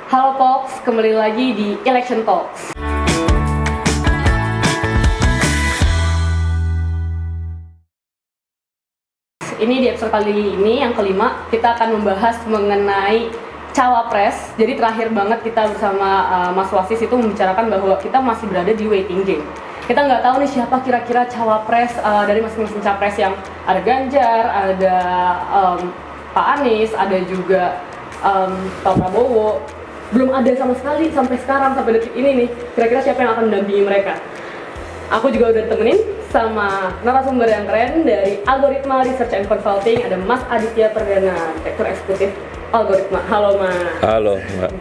Halo Talks, kembali lagi di Election Talks. Ini di episode kali ini yang kelima, kita akan membahas mengenai Cawapres. Jadi terakhir banget kita bersama Mas Wasis itu membicarakan bahwa kita masih berada di waiting game. Kita nggak tahu nih siapa kira-kira Cawapres dari masing-masing capres, yang ada Ganjar, ada Pak Anies, ada juga Pak Prabowo. Belum ada sama sekali sampai sekarang, sampai detik ini nih, kira-kira siapa yang akan mendampingi mereka. Aku juga udah ditemenin sama narasumber yang keren dari Algoritma Research and Consulting, ada Mas Aditya Perdana, Direktur Eksekutif Algoritma. Halo Mas. Halo Mbak.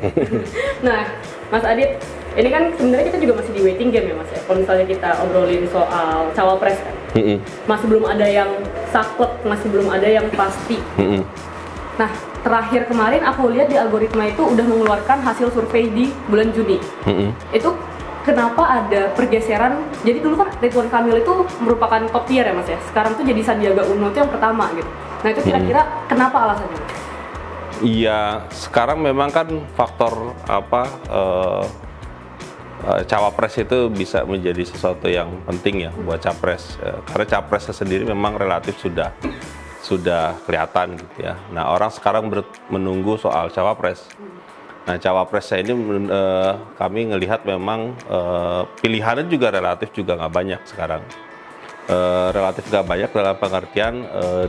Nah Mas Adit, ini kan sebenarnya kita juga masih di waiting game ya Mas ya. Kalau misalnya kita obrolin soal Cawapres kan, masih belum ada yang saklek, masih belum ada yang pasti. Nah, terakhir kemarin aku lihat di Algoritma itu udah mengeluarkan hasil survei di bulan Juni. Itu kenapa ada pergeseran? Jadi dulu kan Ridwan Kamil itu merupakan top tier ya Mas ya. Sekarang tuh jadi Sandiaga Uno itu yang pertama gitu. Nah itu kira-kira kenapa alasannya? Iya, sekarang memang kan faktor Cawapres itu bisa menjadi sesuatu yang penting ya buat Capres. Karena Capresnya sendiri memang relatif sudah kelihatan gitu ya. Nah, orang sekarang menunggu soal Cawapres. Nah, Cawapresnya ini kami ngelihat memang pilihannya juga relatif juga nggak banyak sekarang. Relatif nggak banyak dalam pengertian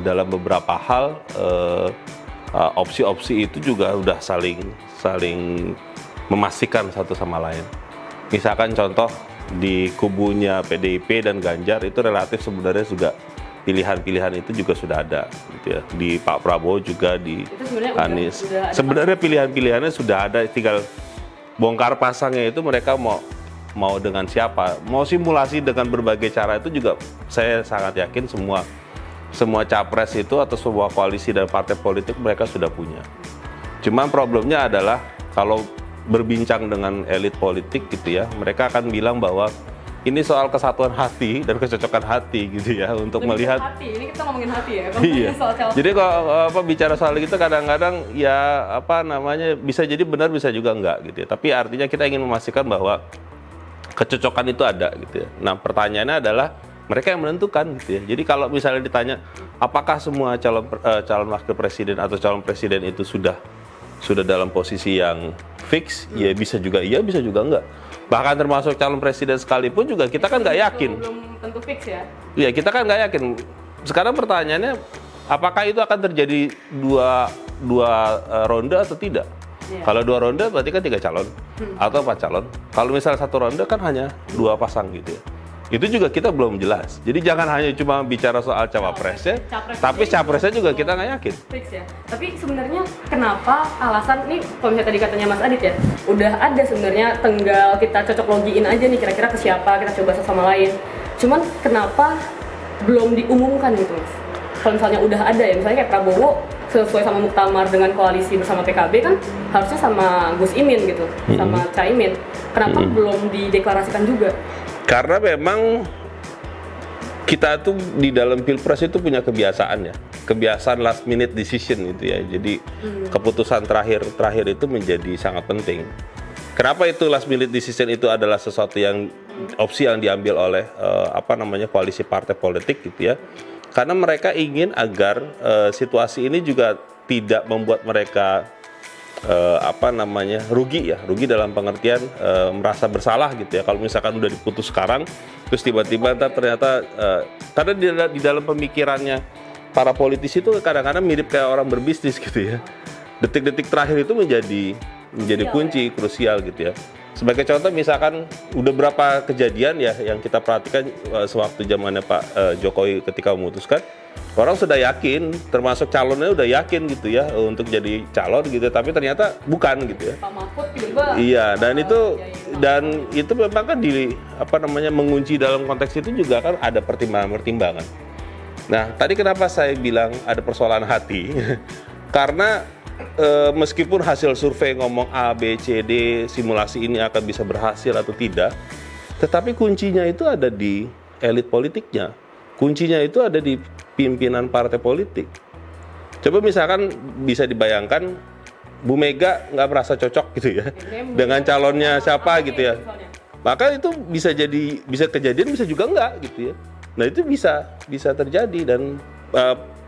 dalam beberapa hal opsi-opsi itu juga udah saling memastikan satu sama lain. Misalkan contoh di kubunya PDIP dan Ganjar itu relatif sebenarnya juga pilihan-pilihan itu juga sudah ada gitu ya. Di Pak Prabowo juga, di Anies. Sebenarnya pilihan-pilihannya sudah ada, tinggal bongkar pasangnya itu mereka mau dengan siapa. Mau simulasi dengan berbagai cara itu juga saya sangat yakin semua capres itu atau sebuah koalisi dan partai politik mereka sudah punya. Cuman problemnya adalah kalau berbincang dengan elit politik gitu ya, mereka akan bilang bahwa ini soal kesatuan hati dan kecocokan hati gitu ya, untuk lebih melihat hati. Ini kita ngomongin hati ya. Iya. Jadi kalau bicara soal itu kadang-kadang ya bisa jadi benar bisa juga enggak gitu ya. Tapi artinya kita ingin memastikan bahwa kecocokan itu ada gitu ya. Nah, pertanyaannya adalah mereka yang menentukan gitu ya. Jadi kalau misalnya ditanya apakah semua calon wakil presiden atau calon presiden itu sudah dalam posisi yang fix, ya bisa juga iya, bisa juga enggak. Bahkan termasuk calon presiden sekalipun juga kita kan nggak yakin. Belum tentu fix ya? Iya, kita kan nggak yakin. Sekarang pertanyaannya, apakah itu akan terjadi dua ronde atau tidak? Kalau 2 ronde berarti kan 3 calon atau 4 calon. Kalau misalnya 1 ronde kan hanya 2 pasang gitu ya. Itu juga kita belum jelas. Jadi jangan hanya cuma bicara soal cawapresnya, tapi capresnya juga kita nggak yakin. Fix ya. Tapi sebenarnya kenapa alasan ini, kalau misalnya tadi katanya Mas Adit ya, udah ada sebenarnya, tinggal kita cocok logiin aja nih kira-kira ke siapa, kita coba satu sama lain. Cuman kenapa belum diumumkan gitu Mas? Kalau misalnya udah ada ya, misalnya kayak Prabowo sesuai sama muktamar dengan koalisi bersama PKB kan harusnya sama Gus Imin gitu, sama Caimin. Kenapa belum dideklarasikan juga? Karena memang kita tuh di dalam Pilpres itu punya kebiasaan ya, kebiasaan last minute decision gitu ya. Jadi keputusan terakhir itu menjadi sangat penting. Kenapa itu last minute decision itu adalah sesuatu yang opsi yang diambil oleh koalisi partai politik gitu ya. Karena mereka ingin agar situasi ini juga tidak membuat mereka rugi dalam pengertian merasa bersalah gitu ya. Kalau misalkan udah diputus sekarang terus tiba-tiba ternyata karena di dalam pemikirannya para politisi itu kadang-kadang mirip kayak orang berbisnis gitu ya. Detik-detik terakhir itu menjadi kunci krusial gitu ya. Sebagai contoh misalkan udah berapa kejadian ya yang kita perhatikan sewaktu zamannya Pak Jokowi ketika memutuskan, orang sudah yakin, termasuk calonnya udah yakin gitu ya untuk jadi calon gitu, tapi ternyata bukan gitu ya. Pak Mahfud tiba-tiba. Iya, dan itu memang kan mengunci dalam konteks itu juga kan ada pertimbangan-pertimbangan. Nah, tadi kenapa saya bilang ada persoalan hati? Karena meskipun hasil survei ngomong A, B, C, D, simulasi ini akan bisa berhasil atau tidak, tetapi kuncinya itu ada di elit politiknya. Kuncinya itu ada di pimpinan partai politik. Coba misalkan bisa dibayangkan Bu Mega nggak merasa cocok gitu ya dengan calonnya siapa gitu ya, maka itu bisa kejadian, bisa juga enggak gitu ya. Nah itu bisa terjadi, dan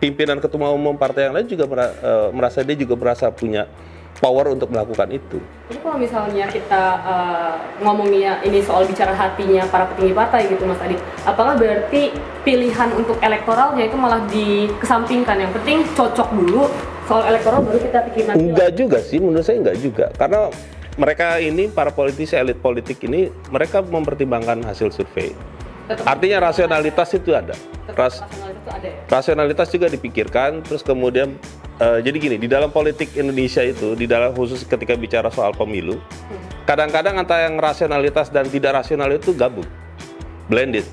pimpinan ketua umum partai yang lain juga merasa dia juga merasa punya power untuk melakukan itu. Jadi kalau misalnya kita ngomongnya ini soal bicara hatinya para petinggi partai gitu Mas Adi, apakah berarti pilihan untuk elektoralnya itu malah dikesampingkan, yang penting cocok dulu, soal elektoral baru kita pikir nanti? Enggak juga sih, menurut saya enggak juga, karena mereka ini, para politisi, elit politik ini, mereka mempertimbangkan hasil survei. Artinya rasionalitas itu ada. Rasionalitas juga dipikirkan, terus kemudian jadi gini, di dalam politik Indonesia itu, di dalam khusus ketika bicara soal pemilu, kadang-kadang antara yang rasionalitas dan tidak rasional itu gabung, blended.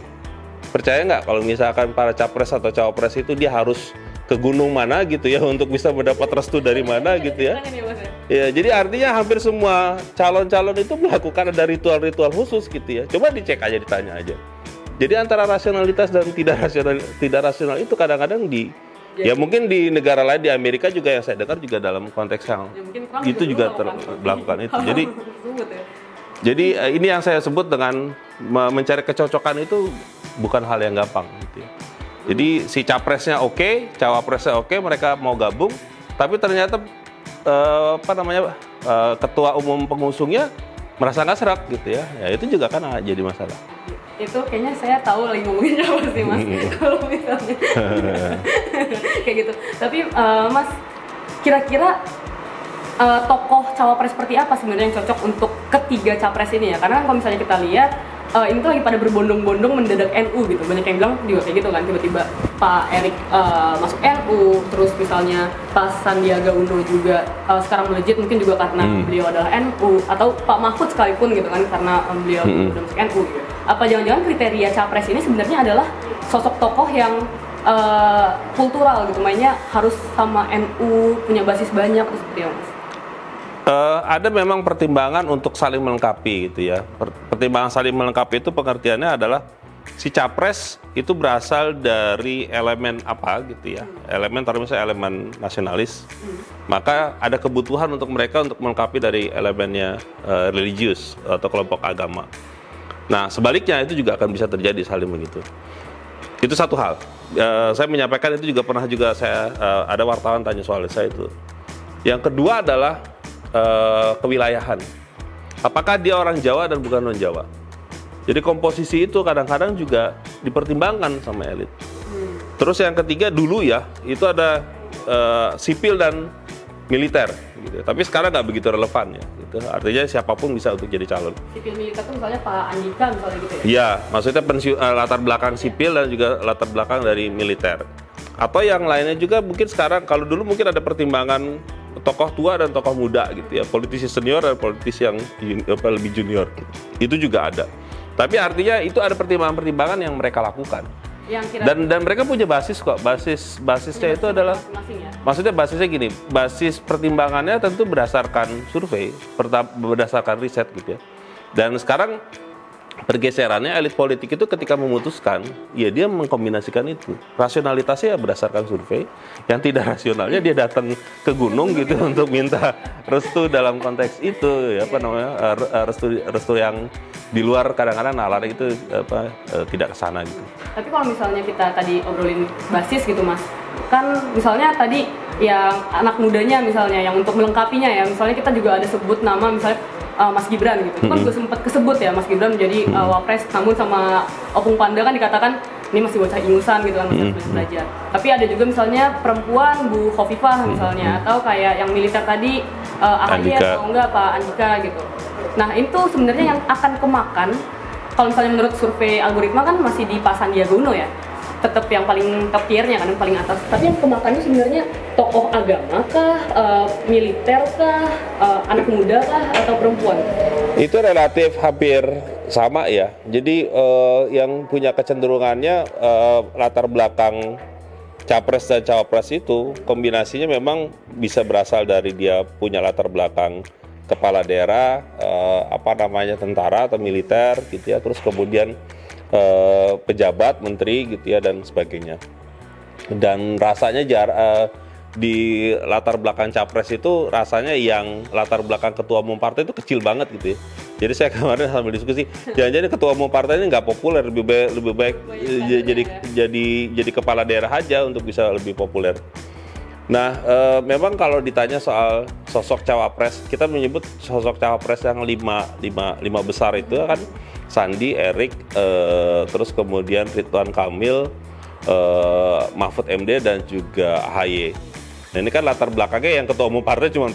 Percaya nggak kalau misalkan para capres atau cawapres itu dia harus ke gunung mana gitu ya untuk bisa mendapat restu dari mana gitu ya. Ya, jadi artinya hampir semua calon-calon itu melakukan ada ritual-ritual khusus gitu ya. Coba dicek aja, ditanya aja. Jadi antara rasionalitas dan tidak rasional itu kadang-kadang ya mungkin di negara lain, di Amerika juga yang saya dengar juga dalam konteks yang itu juga melakukan itu. Jadi ini yang saya sebut dengan mencari kecocokan itu bukan hal yang gampang gitu ya. Jadi si capresnya oke, cawapresnya oke, mereka mau gabung, tapi ternyata ketua umum pengusungnya merasa nggak serak gitu ya. Ya itu juga kan jadi masalah. Itu kayaknya saya tahu lagi ngomongin apa sih Mas, kalau misalnya kayak gitu. Tapi Mas, kira-kira tokoh cawapres seperti apa sebenarnya yang cocok untuk ketiga capres ini ya? Karena kalau misalnya kita lihat ini tuh lagi pada berbondong-bondong mendadak NU gitu. Banyak yang bilang juga kayak gitu kan, tiba-tiba Pak Erik masuk NU, terus misalnya Pak Sandiaga Uno juga sekarang melejit, mungkin juga karena beliau adalah NU, atau Pak Mahfud sekalipun gitu kan, karena beliau udah masuk NU gitu. Apa jangan-jangan kriteria capres ini sebenarnya adalah sosok tokoh yang kultural gitu, mainnya harus sama NU, punya basis banyak, seperti apa Mas? Ada memang pertimbangan untuk saling melengkapi gitu ya. Pertimbangan saling melengkapi itu pengertiannya adalah si capres itu berasal dari elemen apa gitu ya. Elemen, taruh misalnya elemen nasionalis. Maka ada kebutuhan untuk mereka untuk melengkapi dari elemennya religius atau kelompok agama. Nah, sebaliknya itu juga akan bisa terjadi saling begitu. Itu satu hal. Saya menyampaikan itu juga pernah juga saya ada wartawan tanya soal saya itu. Yang kedua adalah kewilayahan. Apakah dia orang Jawa dan bukan non Jawa? Jadi komposisi itu kadang-kadang juga dipertimbangkan sama elit. Terus yang ketiga dulu ya, itu ada sipil dan militer. Gitu. Tapi sekarang nggak begitu relevan ya. Gitu. Artinya siapapun bisa untuk jadi calon. Sipil militer itu misalnya Pak Andika misalnya gitu ya? Iya, maksudnya latar belakang sipil dan juga latar belakang dari militer. Atau yang lainnya juga mungkin sekarang, kalau dulu mungkin ada pertimbangan tokoh tua dan tokoh muda gitu ya, politisi senior dan politisi yang lebih junior gitu. Itu juga ada. Tapi artinya itu ada pertimbangan-pertimbangan yang mereka lakukan. Dan mereka punya basis kok. Basisnya itu adalah ya? Maksudnya basisnya gini, basis pertimbangannya tentu berdasarkan survei, berdasarkan riset gitu ya. Dan sekarang pergeserannya elit politik itu ketika memutuskan, ya dia mengkombinasikan itu. Rasionalitasnya berdasarkan survei, yang tidak rasionalnya dia datang ke gunung gitu untuk minta restu dalam konteks itu, ya apa namanya, restu yang di luar kadang-kadang nalar itu tidak kesana gitu. Tapi kalau misalnya kita tadi obrolin basis gitu Mas, kan misalnya tadi yang anak mudanya misalnya yang untuk melengkapinya ya, misalnya kita juga ada sebut nama misalnya Mas Gibran gitu, itu kan juga sempat kesebut ya Mas Gibran menjadi wapres, namun sama Opung Panda kan dikatakan ini masih bocah ingusan gitu kan, masih belajar. Tapi ada juga misalnya perempuan Bu Khofifah misalnya, atau kayak yang militer tadi AHY atau enggak Pak Andika gitu. Nah itu sebenarnya yang akan kemakan, kalau misalnya menurut survei algoritma kan masih di Pak Sandiaga Uno ya, tetap yang paling top tier-nya kan, yang paling atas. Tapi yang kemakannya sebenarnya tokoh agama kah, militer kah, anak muda kah, atau perempuan? Itu relatif hampir sama ya. Jadi yang punya kecenderungannya latar belakang capres dan cawapres itu kombinasinya memang bisa berasal dari dia punya latar belakang kepala daerah, tentara atau militer gitu ya, terus kemudian pejabat, menteri gitu ya dan sebagainya. Dan rasanya di latar belakang capres itu rasanya yang latar belakang ketua umum partai itu kecil banget gitu ya. Jadi saya kemarin sambil diskusi, jangan-jangan ketua umum partai ini nggak populer, lebih baik jadi kepala daerah aja untuk bisa lebih populer. Nah, memang kalau ditanya soal sosok cawapres, kita menyebut sosok cawapres yang lima besar itu kan Sandi, Erik, terus kemudian Ridwan Kamil, Mahfud MD dan juga AHY. Nah, ini kan latar belakangnya yang ketua umum partai cuma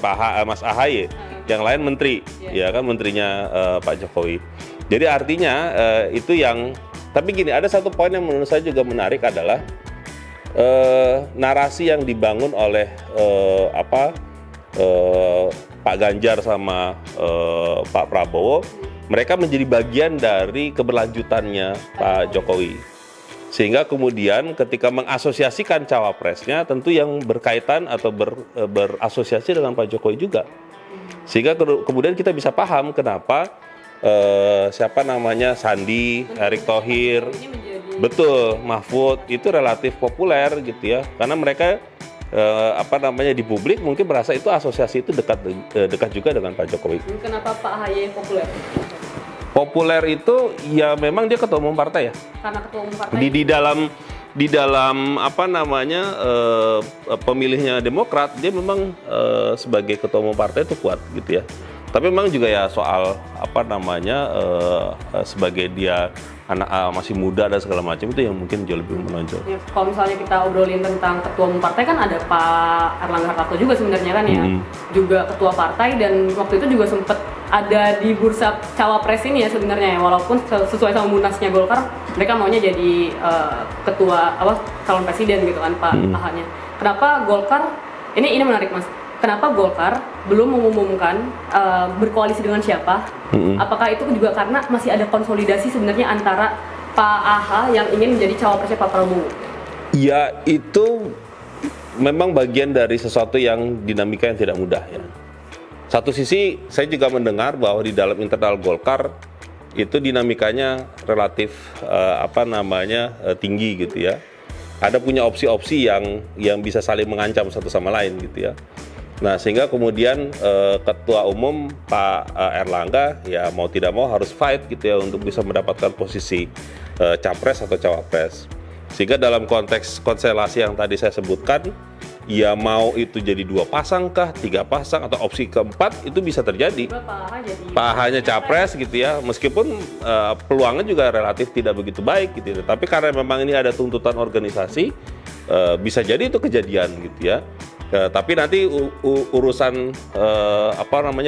Mas AHY, yang lain menteri, ya kan menterinya Pak Jokowi. Jadi artinya itu yang, tapi gini, ada satu poin yang menurut saya juga menarik adalah narasi yang dibangun oleh Pak Ganjar sama Pak Prabowo, mereka menjadi bagian dari keberlanjutannya Pak Jokowi. Sehingga kemudian ketika mengasosiasikan cawapresnya tentu yang berkaitan atau berasosiasi dengan Pak Jokowi juga. Sehingga kemudian kita bisa paham kenapa siapa namanya Sandi, Erick Thohir, betul, Mahfud itu relatif populer gitu ya. Karena mereka di publik mungkin merasa itu asosiasi itu dekat juga dengan Pak Jokowi. Kenapa Pak AHY populer? Populer itu ya memang dia ketua umum partai ya. Karena ketua umum partai. Di dalam pemilihnya Demokrat, dia memang sebagai ketua umum partai itu kuat gitu ya. Tapi memang juga ya soal sebagai dia anak masih muda dan segala macam itu yang mungkin jauh lebih menonjol. Ya, kalau misalnya kita obrolin tentang ketua umum partai kan ada Pak Erlangga Hartarto juga sebenarnya kan ya, juga ketua partai, dan waktu itu juga sempat ada di bursa cawapres ini ya sebenarnya ya, walaupun sesuai sama munasnya Golkar mereka maunya jadi ketua calon presiden gitu kan Pak AHY-nya. Kenapa Golkar ini menarik Mas? Kenapa Golkar belum mengumumkan berkoalisi dengan siapa? Apakah itu juga karena masih ada konsolidasi sebenarnya antara Pak AHY yang ingin menjadi cawapresnya Pak Prabowo? Ya, itu memang bagian dari sesuatu yang dinamika yang tidak mudah ya. Satu sisi saya juga mendengar bahwa di dalam internal Golkar itu dinamikanya relatif tinggi gitu ya. Ada punya opsi-opsi yang bisa saling mengancam satu sama lain gitu ya. Nah, sehingga kemudian ketua umum Pak Erlangga ya mau tidak mau harus fight gitu ya untuk bisa mendapatkan posisi capres atau cawapres. Sehingga dalam konteks konstelasi yang tadi saya sebutkan, ya mau itu jadi 2 pasang kah, 3 pasang atau opsi keempat itu bisa terjadi. Pak hanya capres gitu ya, meskipun peluangnya juga relatif tidak begitu baik gitu ya. Tapi karena memang ini ada tuntutan organisasi, bisa jadi itu kejadian gitu ya. Tapi nanti urusan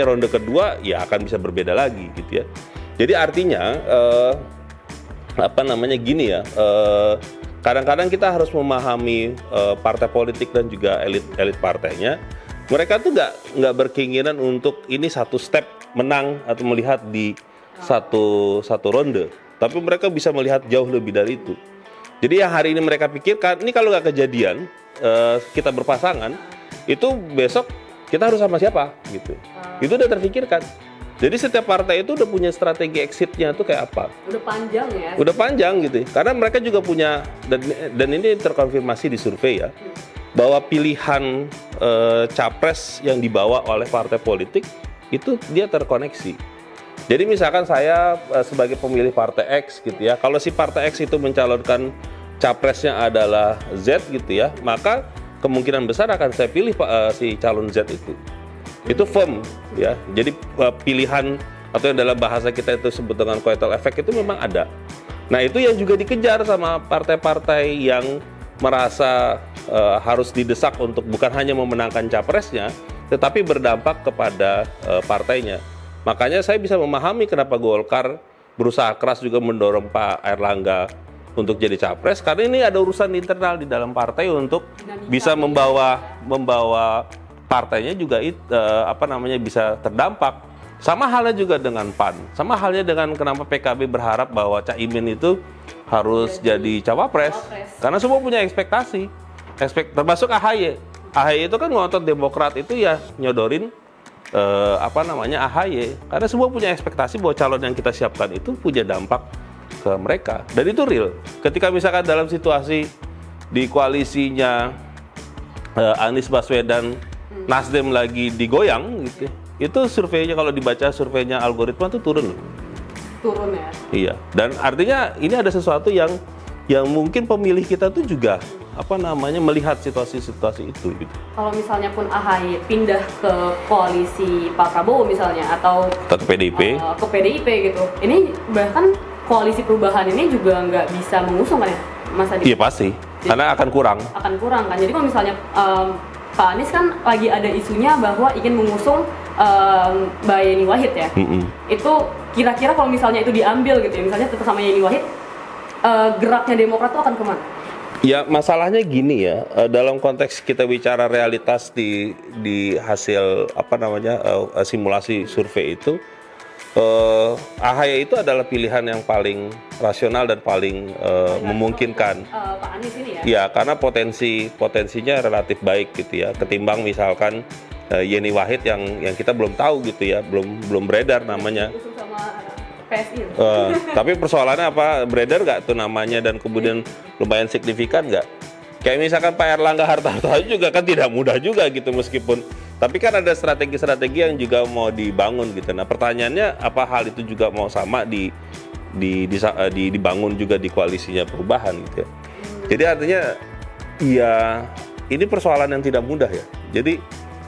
ronde kedua ya akan bisa berbeda lagi gitu ya. Jadi artinya gini ya, kadang-kadang kita harus memahami partai politik dan juga elit partainya. Mereka tuh nggak berkeinginan untuk ini satu step menang atau melihat di satu ronde, tapi mereka bisa melihat jauh lebih dari itu. Jadi yang hari ini mereka pikirkan, ini kalau nggak kejadian kita berpasangan, itu besok kita harus sama siapa gitu. Itu udah terpikirkan. Jadi setiap partai itu udah punya strategi exitnya tuh kayak apa. Udah panjang ya. Udah panjang gitu. Karena mereka juga punya, dan ini terkonfirmasi di survei ya, bahwa pilihan capres yang dibawa oleh partai politik itu dia terkoneksi. Jadi misalkan saya sebagai pemilih partai X gitu ya, kalau si partai X itu mencalonkan capresnya adalah Z gitu ya, maka kemungkinan besar akan saya pilih si calon Z itu. Itu firm ya. Jadi pilihan atau yang dalam bahasa kita itu sebut dengan koetel efek itu memang ada. Nah, itu yang juga dikejar sama partai-partai yang merasa harus didesak untuk bukan hanya memenangkan capresnya, tetapi berdampak kepada partainya. Makanya saya bisa memahami kenapa Golkar berusaha keras juga mendorong Pak Erlangga untuk jadi capres, karena ini ada urusan internal di dalam partai untuk bisa membawa partainya juga bisa terdampak. Sama halnya juga dengan PAN, sama halnya dengan kenapa PKB berharap bahwa Caimin itu harus jadi cawapres, karena semua punya ekspektasi, termasuk AHY. AHY itu kan ngotot Demokrat itu ya nyodorin AHY, karena semua punya ekspektasi bahwa calon yang kita siapkan itu punya dampak ke mereka, dan itu real. Ketika misalkan dalam situasi di koalisinya Anies Baswedan Nasdem lagi digoyang gitu, itu surveinya kalau dibaca surveinya algoritma tuh turun loh. Turun ya. Iya, dan artinya ini ada sesuatu yang mungkin pemilih kita tuh juga melihat situasi-situasi itu gitu. Kalau misalnya pun AHY pindah ke koalisi Pak Prabowo misalnya atau ke PDIP, ke PDIP gitu, ini bahkan koalisi perubahan ini juga nggak bisa mengusung kan ya, Mas Adi? iya pasti, karena akan kurang. Akan kurang kan. Jadi kalau misalnya Pak Anies kan lagi ada isunya bahwa ingin mengusung Mbak Yeni Wahid ya. Itu kira-kira kalau misalnya itu diambil gitu ya, misalnya tetap sama Yeni Wahid, geraknya Demokrat itu akan kemana? Ya masalahnya gini ya, dalam konteks kita bicara realitas di hasil simulasi survei itu, AHY itu adalah pilihan yang paling rasional dan paling memungkinkan. Pak Anies ini ya? Ya, karena potensinya relatif baik gitu ya, ketimbang misalkan Yeni Wahid yang kita belum tahu gitu ya, belum beredar namanya. Usung sama PSI. Tapi persoalannya apa, beredar nggak tuh namanya dan kemudian lumayan signifikan nggak? Kayak misalkan Pak Erlangga Hartarto juga kan tidak mudah juga gitu meskipun, tapi kan ada strategi-strategi yang juga mau dibangun gitu. Nah pertanyaannya apa hal itu juga mau sama dibangun juga di koalisinya perubahan gitu ya. Jadi artinya ya ini persoalan yang tidak mudah ya. Jadi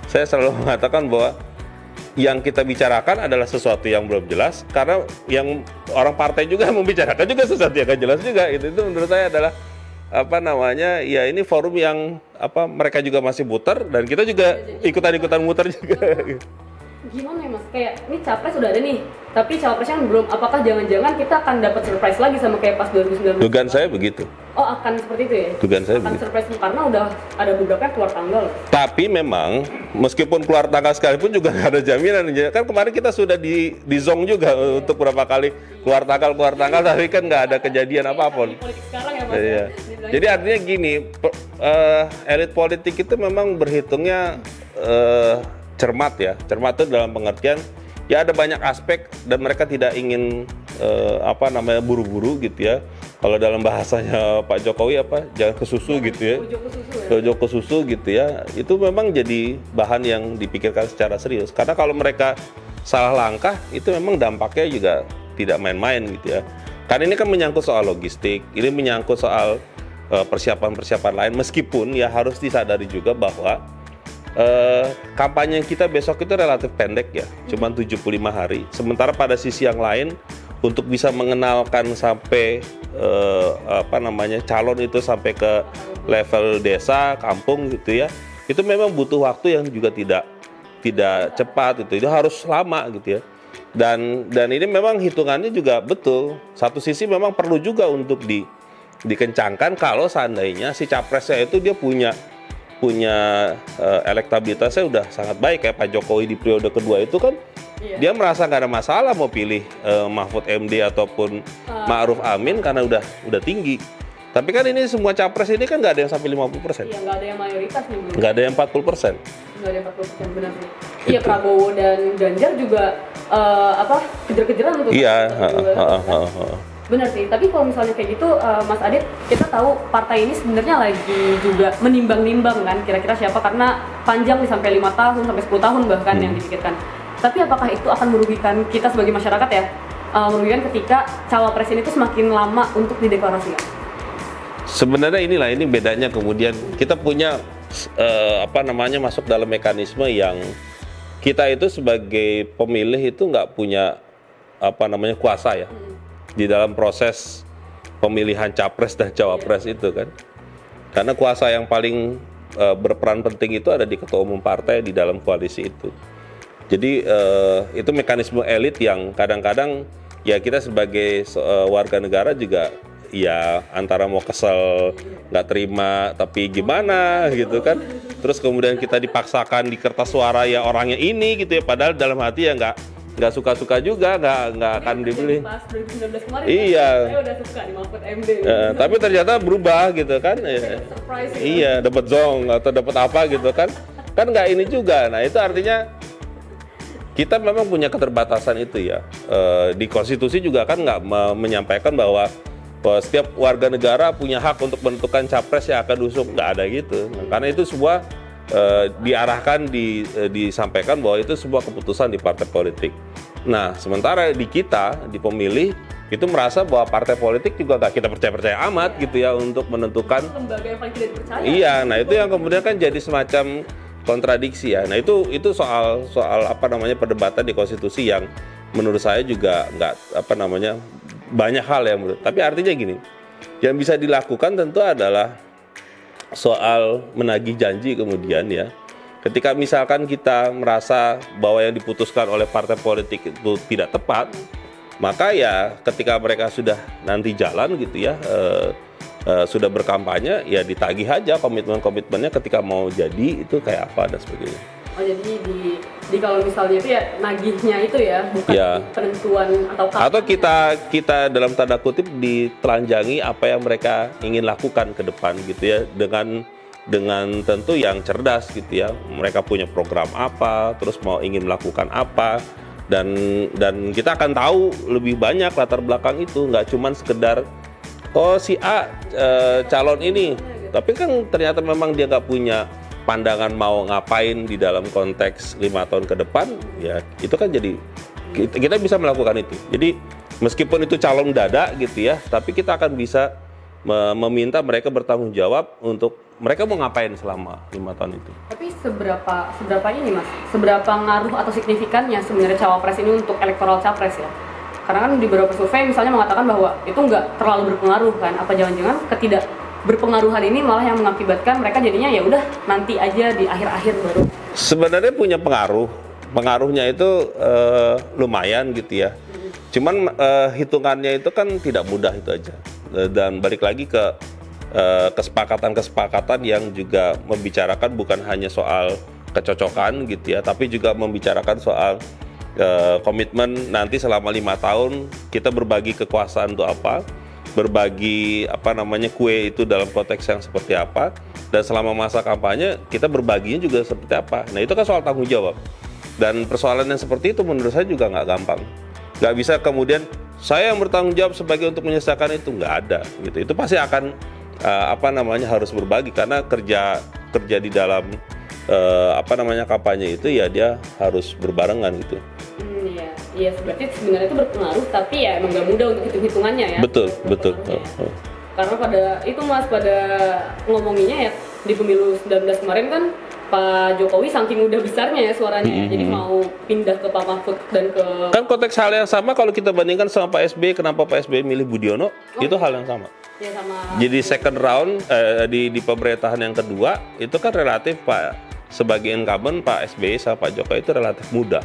saya selalu mengatakan bahwa yang kita bicarakan adalah sesuatu yang belum jelas, karena yang orang partai juga membicarakan juga sesuatu yang gak jelas juga. Itu menurut saya adalah ya ini forum yang mereka juga masih muter dan kita juga ikutan muter juga. Gimana ya Mas? Kayak ini capres sudah ada nih, tapi cawapresnya belum. Apakah jangan-jangan kita akan dapat surprise lagi sama kayak pas 2019? Dugaan saya begitu. Oh akan seperti itu ya? Dugaan saya akan begitu. Surprise karena udah ada beberapa yang keluar tanggal. Tapi memang meskipun keluar tanggal sekalipun juga nggak ada jaminan. Kan kemarin kita sudah di zong juga untuk beberapa kali keluar tanggal, tapi kan nggak ada kejadian apapun. Politik sekarang ya Mas. Iya. Jadi artinya gini, elit politik itu memang berhitungnya cermat ya. Cermat itu dalam pengertian ya ada banyak aspek dan mereka tidak ingin buru-buru gitu ya. Kalau dalam bahasanya Pak Jokowi jangan kesusu gitu ya. Ojo kesusu gitu ya. Itu memang jadi bahan yang dipikirkan secara serius. Karena kalau mereka salah langkah itu memang dampaknya juga tidak main-main gitu ya. Karena ini kan menyangkut soal logistik, ini menyangkut soal persiapan-persiapan lain, meskipun ya harus disadari juga bahwa kampanye kita besok itu relatif pendek ya, cuma 75 hari. Sementara pada sisi yang lain untuk bisa mengenalkan sampai calon itu sampai ke level desa, kampung gitu ya, itu memang butuh waktu yang juga tidak cepat itu harus lama gitu ya. Dan ini memang hitungannya juga betul. Satu sisi memang perlu juga untuk dikencangkan kalau seandainya si capresnya itu dia punya elektabilitasnya udah sangat baik. Kayak Pak Jokowi di periode kedua itu kan dia merasa nggak ada masalah mau pilih Mahfud MD ataupun Ma'ruf Amin karena udah tinggi. Tapi kan ini semua capres ini kan nggak ada yang sampai 50%. Iya, nggak ada yang mayoritas nih. Nggak ada yang 40%. Nggak ada yang 40%, benar sih. Iya, Prabowo dan Ganjar juga kejar-kejaran untuk. Iya. Benar sih, tapi kalau misalnya kayak gitu, Mas Adit, kita tahu partai ini sebenarnya lagi juga menimbang-nimbang kan, kira-kira siapa, karena panjang nih sampai 5 tahun, sampai 10 tahun bahkan yang dipikirkan. Tapi apakah itu akan merugikan kita sebagai masyarakat ya? Merugikan ketika cawapres ini tuh semakin lama untuk dideklarasikan? Sebenarnya ini bedanya kemudian kita punya masuk dalam mekanisme yang kita itu sebagai pemilih itu nggak punya kuasa ya di dalam proses pemilihan capres dan cawapres itu kan, karena kuasa yang paling berperan penting itu ada di ketua umum partai di dalam koalisi itu. Jadi itu mekanisme elit yang kadang-kadang ya kita sebagai warga negara juga ya antara mau kesel, nggak terima, tapi gimana gitu kan. Terus kemudian kita dipaksakan di kertas suara ya orangnya ini gitu ya, padahal dalam hati ya nggak suka-suka juga, nggak akan dibeli. Pas 2019 kemarin iya. Saya udah suka di Mahfud MD. Tapi ternyata berubah gitu kan. Iya, dapat zong atau dapat apa gitu kan. Kan nggak ini juga. Nah itu artinya kita memang punya keterbatasan itu ya. Di konstitusi juga kan nggak menyampaikan bahwa bahwa setiap warga negara punya hak untuk menentukan capres yang akan diusung, nggak ada gitu. Nah, karena itu semua diarahkan, disampaikan bahwa itu sebuah keputusan di partai politik. Nah, sementara di kita, di pemilih, itu merasa bahwa partai politik juga nggak kita percaya-percaya amat gitu ya untuk menentukan. Lembaga yang paling tidak dipercaya. Iya, nah itu yang kemudian kan jadi semacam kontradiksi ya. Nah itu soal apa namanya perdebatan di konstitusi yang menurut saya juga nggak apa namanya banyak hal yang menurut. Tapi artinya gini, yang bisa dilakukan tentu adalah soal menagih janji kemudian ya. Ketika misalkan kita merasa bahwa yang diputuskan oleh partai politik itu tidak tepat, maka ya ketika mereka sudah nanti jalan gitu ya, sudah berkampanye, ya ditagih aja komitmen-komitmennya ketika mau jadi itu kayak apa dan sebagainya. Oh jadi di kalau misalnya itu ya nagihnya itu ya bukan Ya. penentuan atau kapan. Atau kita dalam tanda kutip ditelanjangi apa yang mereka ingin lakukan ke depan gitu ya dengan tentu yang cerdas gitu ya. Mereka punya program apa, terus mau ingin melakukan apa, dan kita akan tahu lebih banyak latar belakang itu, nggak cuman sekedar oh si A calon ini, tapi kan ternyata memang dia nggak punya pandangan mau ngapain di dalam konteks 5 tahun ke depan, ya itu kan jadi kita bisa melakukan itu. Jadi meskipun itu calon dada gitu ya, tapi kita akan bisa meminta mereka bertanggung jawab untuk mereka mau ngapain selama 5 tahun itu. Tapi seberapa ini mas, seberapa ngaruh atau signifikannya sebenarnya cawapres ini untuk elektoral capres ya? Karena kan di beberapa survei misalnya mengatakan bahwa itu nggak terlalu berpengaruh kan? Apa jangan-jangan ketidak berpengaruhan ini malah yang mengakibatkan mereka jadinya ya udah nanti aja di akhir-akhir baru. Sebenarnya punya pengaruhnya itu lumayan gitu ya. Cuman hitungannya itu kan tidak mudah itu aja. Dan balik lagi ke kesepakatan yang juga membicarakan bukan hanya soal kecocokan gitu ya, tapi juga membicarakan soal komitmen nanti selama 5 tahun kita berbagi kekuasaan untuk apa, berbagi apa namanya kue itu dalam konteks yang seperti apa, dan selama masa kampanye kita berbaginya juga seperti apa. Nah itu kan soal tanggung jawab, dan persoalan yang seperti itu menurut saya juga nggak gampang. Nggak bisa kemudian saya yang bertanggung jawab sebagai untuk menyelesaikan itu, nggak ada gitu. Itu pasti akan apa namanya harus berbagi, karena kerja di dalam apa namanya kampanye itu ya dia harus berbarengan gitu. Iya, berarti sebenarnya itu berpengaruh, tapi ya emang nggak mudah untuk hitung-hitungannya ya. Betul. Karena pada ngomonginnya ya di pemilu 19 kemarin kan Pak Jokowi saking udah besarnya ya suaranya, jadi mau pindah ke Pak Mahfud dan ke... Kan konteks hal yang sama kalau kita bandingkan sama Pak SBY, kenapa Pak SBY milih Budiono, itu hal yang sama. Ya, sama. Jadi second round di pemerintahan yang kedua itu kan relatif sebagai incumbent Pak SBY sama Pak Jokowi itu relatif muda.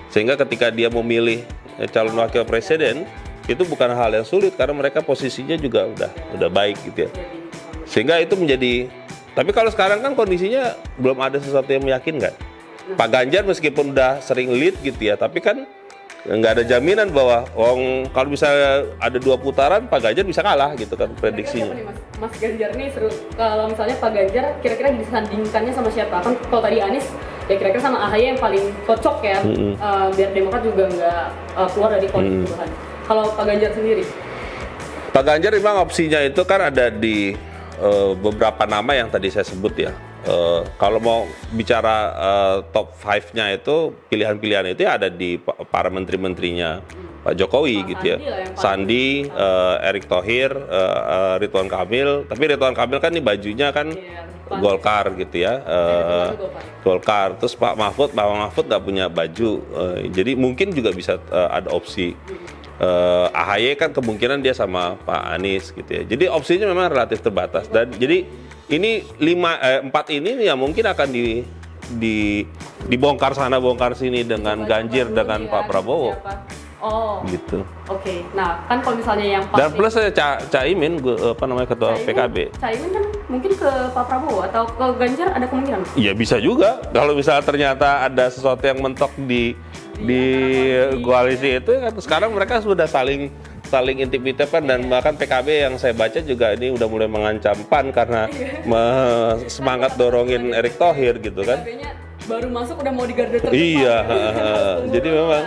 Sehingga ketika dia memilih calon wakil presiden itu bukan hal yang sulit karena mereka posisinya juga udah baik gitu ya. Sehingga itu menjadi, tapi kalau sekarang kan kondisinya belum ada sesuatu yang meyakinkan. Pak Ganjar meskipun udah sering lead gitu ya, tapi kan nggak ada jaminan bahwa kalau misalnya ada 2 putaran Pak Ganjar bisa kalah gitu kan prediksinya. Mas Ganjar nih seru, kalau misalnya Pak Ganjar kira-kira disandingkannya sama siapa? Kan kalau tadi Anies ya kira-kira sama AHY yang paling cocok ya, biar Demokrat juga nggak keluar dari koalisi perubahan. Kalau Pak Ganjar sendiri? Pak Ganjar memang opsinya itu kan ada di beberapa nama yang tadi saya sebut ya. Kalau mau bicara top 5-nya itu, pilihan-pilihan itu ya ada di para menteri-menterinya Pak Jokowi gitu ya. Sandi, Erick Thohir, Ridwan Kamil. Tapi Ridwan Kamil kan ini bajunya kan Golkar gitu ya. Golkar. Terus Pak Mahfud nggak punya baju. Jadi mungkin juga bisa ada opsi. AHY kan kemungkinan dia sama Pak Anies gitu ya. Jadi opsinya memang relatif terbatas, dan jadi ini 4 ini ya mungkin akan dibongkar sana bongkar sini dengan Ganjar dengan Pak Prabowo. Oh. Gitu. Oke. Nah, kan kalau misalnya yang dan plus Caimin ketua PKB. Caimin kan mungkin ke Pak Prabowo atau ke Ganjar, ada kemungkinan? Iya bisa juga. Kalau misalnya ternyata ada sesuatu yang mentok di koalisi itu kan sekarang mereka sudah saling intip-intipkan, dan bahkan PKB yang saya baca juga ini udah mulai mengancam PAN karena semangat dorongin Erick Thohir gitu kan. PKB-nya baru masuk udah mau digarda terdepan. Iya, jadi memang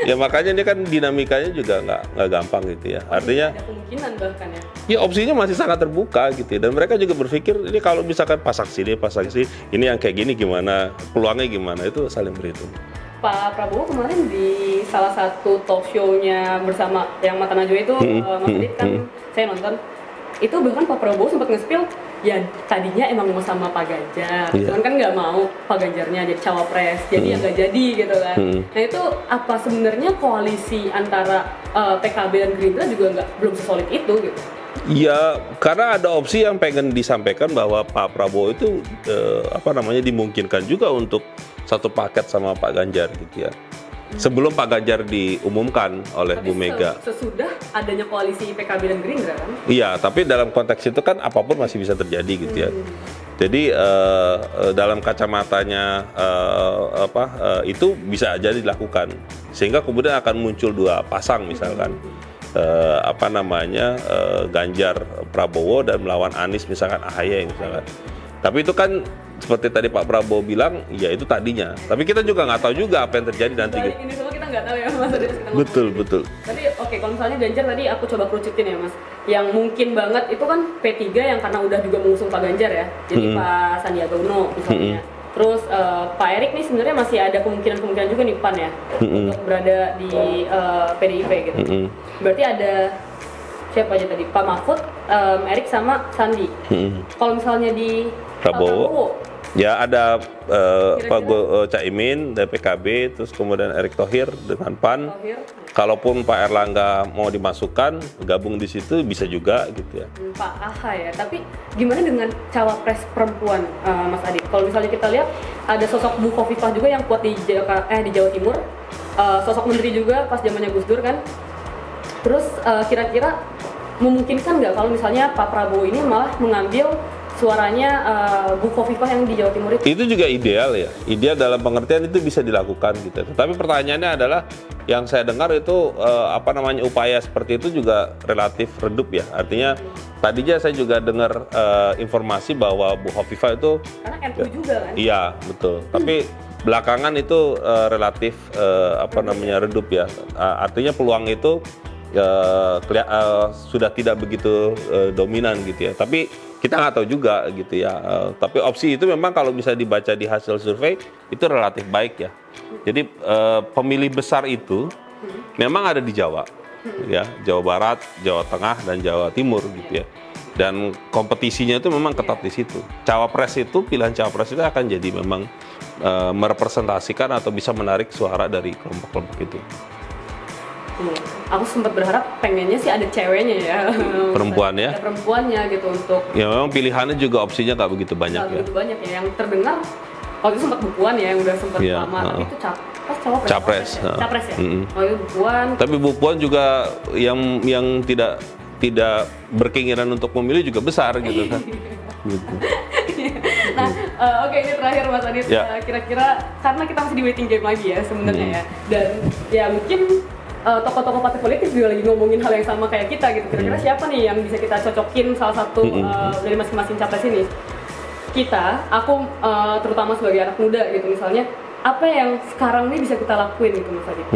Ya makanya ini kan dinamikanya juga nggak gampang gitu ya. Artinya ada kemungkinan bahkan ya. ya opsinya masih sangat terbuka gitu ya. Dan mereka juga berpikir ini kalau misalkan pasang sini, ini yang kayak gini gimana, peluangnya gimana, itu saling berhitung. Pak Prabowo kemarin di salah satu talk show-nya bersama yang Mata Najwa itu, Mas Adit kan saya nonton, itu bahkan Pak Prabowo sempat nge-spill, ya tadinya emang mau sama Pak Ganjar, cuman kan nggak mau Pak Ganjarnya jadi cawapres, jadi ya nggak jadi gitu kan. Nah itu apa sebenarnya koalisi antara PKB dan Gerindra juga belum sesolid itu gitu? Ya, karena ada opsi yang pengen disampaikan bahwa Pak Prabowo itu dimungkinkan juga untuk satu paket sama Pak Ganjar gitu ya. Sebelum Pak Ganjar diumumkan oleh Bu Mega. Sesudah adanya koalisi PKB dan Gerindra kan? Iya, tapi dalam konteks itu kan apapun masih bisa terjadi gitu ya. Jadi dalam kacamatanya itu bisa aja dilakukan. Sehingga kemudian akan muncul dua pasang misalkan. Ganjar Prabowo dan melawan Anies misalkan AHY misalkan. Tapi itu kan seperti tadi Pak Prabowo bilang, ya itu tadinya. Tapi kita juga nggak tahu juga apa yang terjadi nanti. Ini semua kita nggak tahu ya Mas Adit. Betul. Tapi oke, kalau misalnya Ganjar tadi aku coba kerucutin ya Mas. Yang mungkin banget itu kan P3 yang karena udah juga mengusung Pak Ganjar ya. Jadi Pak Sandiaga Uno misalnya. Terus Pak Erik nih sebenarnya masih ada kemungkinan juga nih PAN ya untuk berada di PDIP gitu. Berarti ada siapa aja tadi? Pak Mahfud, Erik sama Sandi. Kalau misalnya di Prabowo, ya ada Caimin dari PKB, terus kemudian Erick Thohir dengan PAN. Kalaupun Pak Erlangga mau dimasukkan, gabung di situ bisa juga gitu ya. Pak AHA ya, tapi gimana dengan cawapres perempuan, Mas Adit? Kalau misalnya kita lihat ada sosok Bu Khofifah juga yang kuat di Jawa Timur, sosok menteri juga pas zamannya Gus Dur kan. Terus kira-kira memungkinkan nggak kalau misalnya Pak Prabowo ini malah mengambil suaranya Bu Khofifah yang di Jawa Timur itu? Itu juga ideal ya. Ideal dalam pengertian itu bisa dilakukan gitu. Tapi pertanyaannya adalah yang saya dengar itu upaya seperti itu juga relatif redup ya. Artinya tadinya saya juga dengar informasi bahwa Bu Khofifah itu karena NU juga kan? Iya, betul. Tapi belakangan itu relatif redup ya. Artinya peluang itu sudah tidak begitu dominan gitu ya. Tapi kita nggak tahu juga gitu ya. Tapi opsi itu memang kalau bisa dibaca di hasil survei itu relatif baik ya. Jadi pemilih besar itu memang ada di Jawa, ya, Jawa Barat, Jawa Tengah dan Jawa Timur gitu ya. Dan kompetisinya itu memang ketat di situ. Pilihan cawapres itu akan jadi memang merepresentasikan atau bisa menarik suara dari kelompok-kelompok itu. Aku sempat berharap pengennya sih ada ceweknya ya. Perempuan ya? Ada perempuannya gitu untuk. Ya memang pilihannya juga opsinya nggak begitu banyak ya. Begitu banyak ya. Yang terdengar waktu itu sempat Bu Puan ya yang udah sempat lama. Tapi itu cawapres. Capres ya. Oh itu Bu Puan. Tapi Bu Puan juga yang tidak berkeinginan untuk memilih juga besar gitu kan. Gitu. Nah, oke, ini terakhir Mas Adit. Ya. Kira-kira karena kita masih di waiting game lagi ya sebenarnya ya. Dan ya mungkin tokoh-tokoh partai politik juga lagi ngomongin hal yang sama kayak kita gitu. Kira-kira siapa nih yang bisa kita cocokin salah satu dari masing-masing capres ini? Aku terutama sebagai anak muda gitu misalnya, apa yang sekarang nih bisa kita lakuin gitu Mas Adit?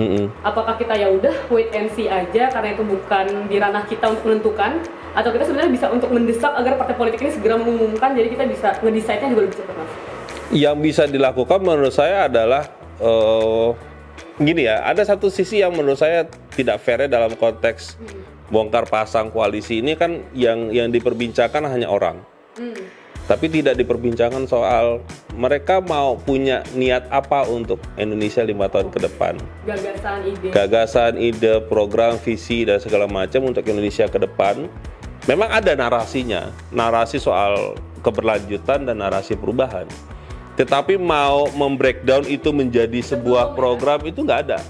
Apakah kita ya udah wait and see aja karena itu bukan di ranah kita untuk menentukan, atau kita sebenarnya bisa untuk mendesak agar partai politik ini segera mengumumkan, jadi kita bisa ngedesainnya juga lebih cepat Mas? Yang bisa dilakukan menurut saya adalah gini ya, ada satu sisi yang menurut saya tidak fair dalam konteks bongkar pasang koalisi ini kan yang diperbincangkan hanya orang. Tapi tidak diperbincangkan soal mereka mau punya niat apa untuk Indonesia 5 tahun ke depan. Gagasan, ide, program, visi dan segala macam untuk Indonesia ke depan. Memang ada narasinya, narasi soal keberlanjutan dan narasi perubahan. Tetapi mau membreakdown itu menjadi sebuah program itu nggak ada.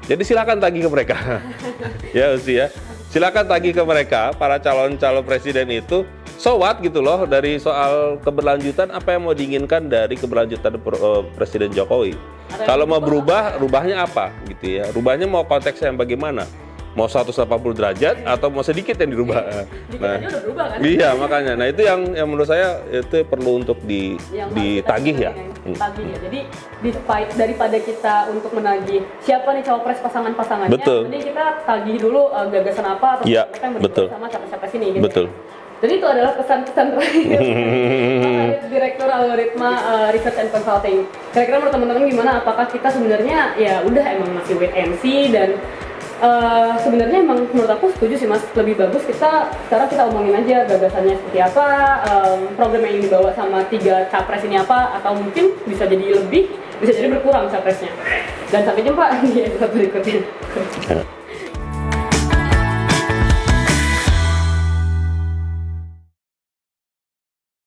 Jadi silakan tagih ke mereka. Ya Usi ya. Silakan tagih ke mereka, para calon-calon presiden itu. So what gitu loh dari soal keberlanjutan, apa yang mau diinginkan dari keberlanjutan Presiden Jokowi. Kalau mau berubah, rubahnya apa gitu ya. Rubahnya mau konteksnya yang bagaimana. mau 180 derajat atau mau sedikit yang dirubah. Dikit aja udah berubah kan? Iya makanya. Nah itu yang menurut saya itu perlu untuk Yang ditagih ya. Tagih ya. Jadi daripada kita untuk menagih siapa nih cawapres pasangannya, Betul. mending kita tagih dulu gagasan apa atau Iya, apa yang betul. sama capres-capres ini. Gitu. Betul. Jadi itu adalah pesan-pesan terakhir Direktur Algoritma Research and Consulting. Kira-kira menurut teman-teman gimana? Apakah kita sebenarnya ya udah emang masih wait and see dan sebenarnya emang menurut aku setuju sih Mas, lebih bagus sekarang kita omongin aja gagasannya seperti apa, program yang dibawa sama 3 capres ini apa, atau mungkin bisa jadi lebih, bisa jadi berkurang capresnya. Dan sampai jumpa di episode berikutnya.